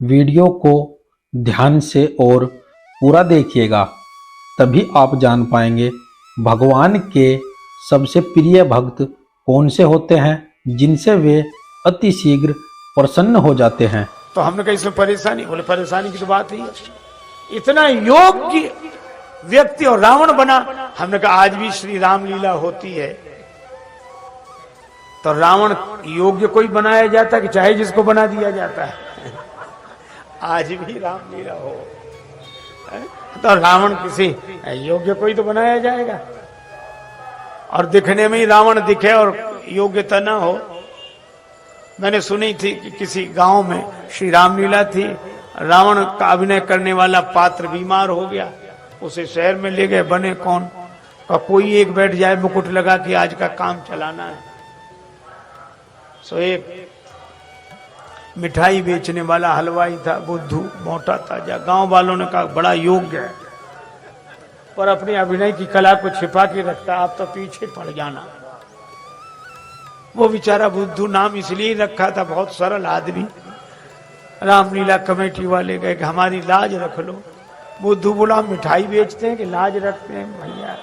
Video को ध्यान से और पूरा देखिएगा, तभी आप जान पाएंगे भगवान के सबसे प्रिय भक्त कौन से होते हैं जिनसे वे अति शीघ्र प्रसन्न हो जाते हैं। तो हमने कहा इसमें परेशानी, बोले परेशानी की तो बात ही है, इतना योग्य व्यक्ति और रावण बना। हमने कहा आज भी श्री राम लीला होती है तो रावण योग्य कोई बनाया जाता कि चाहे जिसको बना दिया जाता है? आज भी राम लीला हो तो रावण किसी योग्य कोई तो बनाया जाएगा, और दिखने में ही रावण दिखे और योग्यता ना हो। मैंने सुनी थी कि किसी गांव में श्री रामलीला थी, रावण का अभिनय करने वाला पात्र बीमार हो गया, उसे शहर में ले गए। बने कौन का कोई एक बैठ जाए मुकुट लगा कि आज का काम चलाना है। सो एक मिठाई बेचने वाला हलवाई था, बुद्धू, मोटा ताजा। गांव वालों ने कहा बड़ा योग्य है पर अपनी अभिनय की कला को छिपा के रखता, आप तो पीछे पड़ जाना। वो बेचारा बुद्धू नाम इसलिए रखा था, बहुत सरल आदमी। रामलीला कमेटी वाले गए कि हमारी लाज रख लो। बुद्धू बोला मिठाई बेचते हैं कि लाज रखते हैं? भैया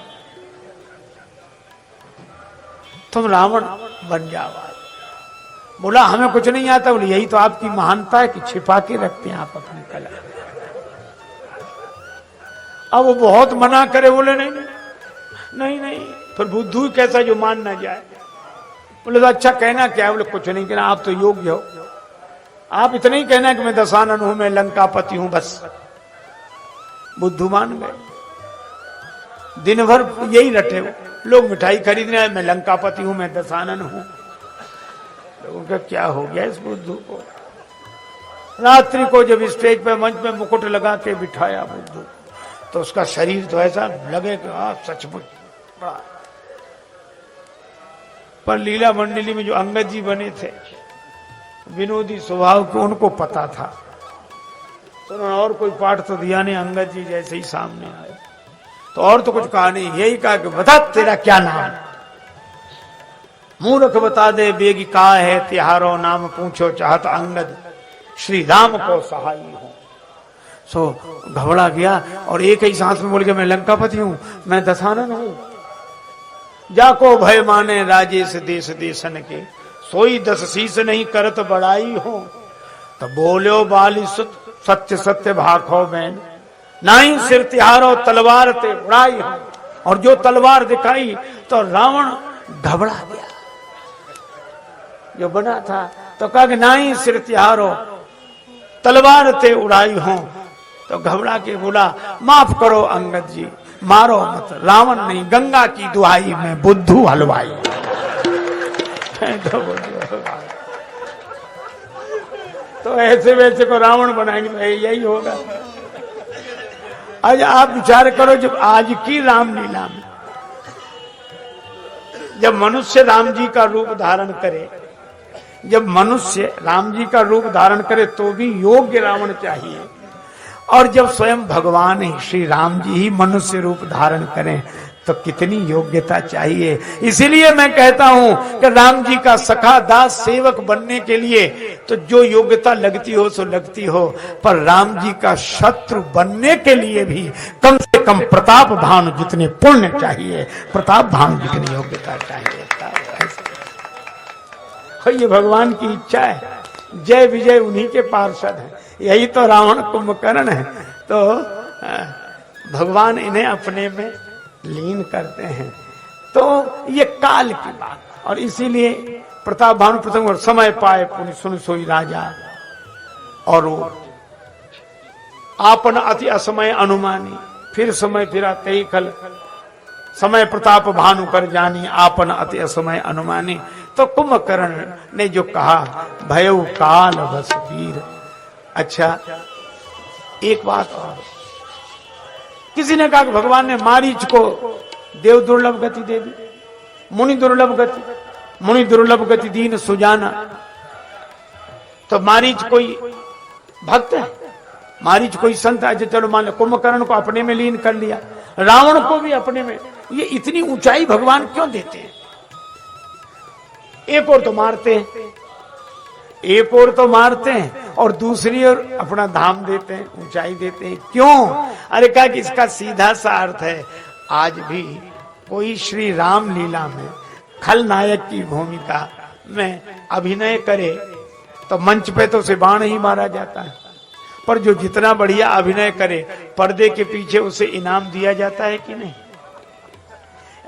तुम रावण बन जाओ। बोला हमें कुछ नहीं आता। बोले यही तो आपकी महानता है कि छिपा के रखते हैं आप अपनी कला। अब वो बहुत मना करे, बोले नहीं नहीं नहीं। फिर बुद्धू कैसा जो मान ना जाए। बोले तो अच्छा कहना क्या है? बोले कुछ नहीं कहना, आप तो योग्य हो, आप इतना ही कहना कि मैं दशानन हूं, मैं लंकापति हूं, बस। बुद्धू मान गए। दिन भर यही रटे हो, लोग मिठाई खरीदने आए, मैं लंकापति हूं, मैं दशानन हूं। लोगों का क्या हो गया इस बुद्धू को? रात्रि को जब स्टेज पे मंच पे मुकुट लगा के बिठाया बुद्धू, तो उसका शरीर तो ऐसा लगे कि सचमुच बड़ा। पर लीला मंडली में जो अंगद जी बने थे, विनोदी स्वभाव के, उनको पता था तो उन्होंने और कोई पाठ तो दिया नहीं। अंगद जी जैसे ही सामने आए तो और तो कुछ कहा नहीं, यही कहा कि बता तेरा क्या नाम? मूर्ख बता दे बेगी का है तिहारो नाम, पूछो चाहत अंगद श्री राम को सहाई हो। सो घबरा गया और एक ही सांस में बोल के मैं लंकापति हूं, मैं दशानन हूं। जाको भय माने राजेश देश देशन के, सोई दस शीस नहीं करत बड़ाई हो। तो बोलो बाली सुत सत्य सत्य भाखो बैन, नाई सिर तिहारो तलवार ते उड़ाई हो। और जो तलवार दिखाई तो रावण घबरा गया जो बना था, तो कहा कि नाई सिर तिहारो तलवार ते उड़ाई हो। तो घबरा के बोला माफ करो अंगद जी, मारो मत, रावण नहीं गंगा की दुहाई में बुद्धू हलवाई। तो ऐसे वैसे को रावण बनाएंगे तो यही होगा। आज आप विचार करो, जब आज की रामलीला में जब मनुष्य राम जी का रूप धारण करे, जब मनुष्य राम जी का रूप धारण करे तो भी योग्य रावण चाहिए, और जब स्वयं भगवान ही श्री राम जी ही मनुष्य रूप धारण करें तो कितनी योग्यता चाहिए। इसीलिए मैं कहता हूं कि राम जी का सखा दास सेवक बनने के लिए तो जो योग्यता लगती हो सो लगती हो, पर राम जी का शत्रु बनने के लिए भी कम से कम प्रताप भानु जितने पुण्य चाहिए, प्रताप भानु जितनी योग्यता चाहिए। ये भगवान की इच्छा है, जय विजय उन्हीं के पार्षद हैं। यही तो रावण कुंभकर्ण है, तो भगवान इन्हें अपने में लीन करते हैं। तो ये काल की बात, और इसीलिए प्रताप भानु प्रथम समय पाए पुण्य सुन सोई राजा, और वो आपन अति असमय अनुमानी, फिर समय फिरा तई खल, समय प्रताप भानु कर जानी, आपन अति असमय अनुमानी। तो कुंभकर्ण ने जो कहा भयउ काल बस वीर। अच्छा एक बात और, किसी ने कहा कि भगवान ने मारीच को देव दुर्लभ गति दे दी, मुनि दुर्लभ गति, मुनि दुर्लभ गति दीन सुजाना। तो मारीच कोई भक्त है, मारीच कोई संत है? चलो मान लो कुंभकर्ण को अपने में लीन कर लिया, रावण को भी अपने में। ये इतनी ऊंचाई भगवान क्यों देते हैं? एक और तो मारते हैं, एक ओर तो मारते हैं और दूसरी ओर अपना धाम देते हैं, ऊंचाई देते हैं। क्यों? अरे कहा कि इसका सीधा सा अर्थ है, आज भी कोई श्री राम लीला में खलनायक की भूमिका में अभिनय करे तो मंच पे तो उसे बाण ही मारा जाता है, पर जो जितना बढ़िया अभिनय करे पर्दे के पीछे उसे इनाम दिया जाता है कि नहीं?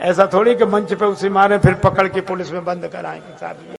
ऐसा थोड़ी कि मंच पे उसे मारे फिर पकड़ के पुलिस में बंद कराएंगे साहब।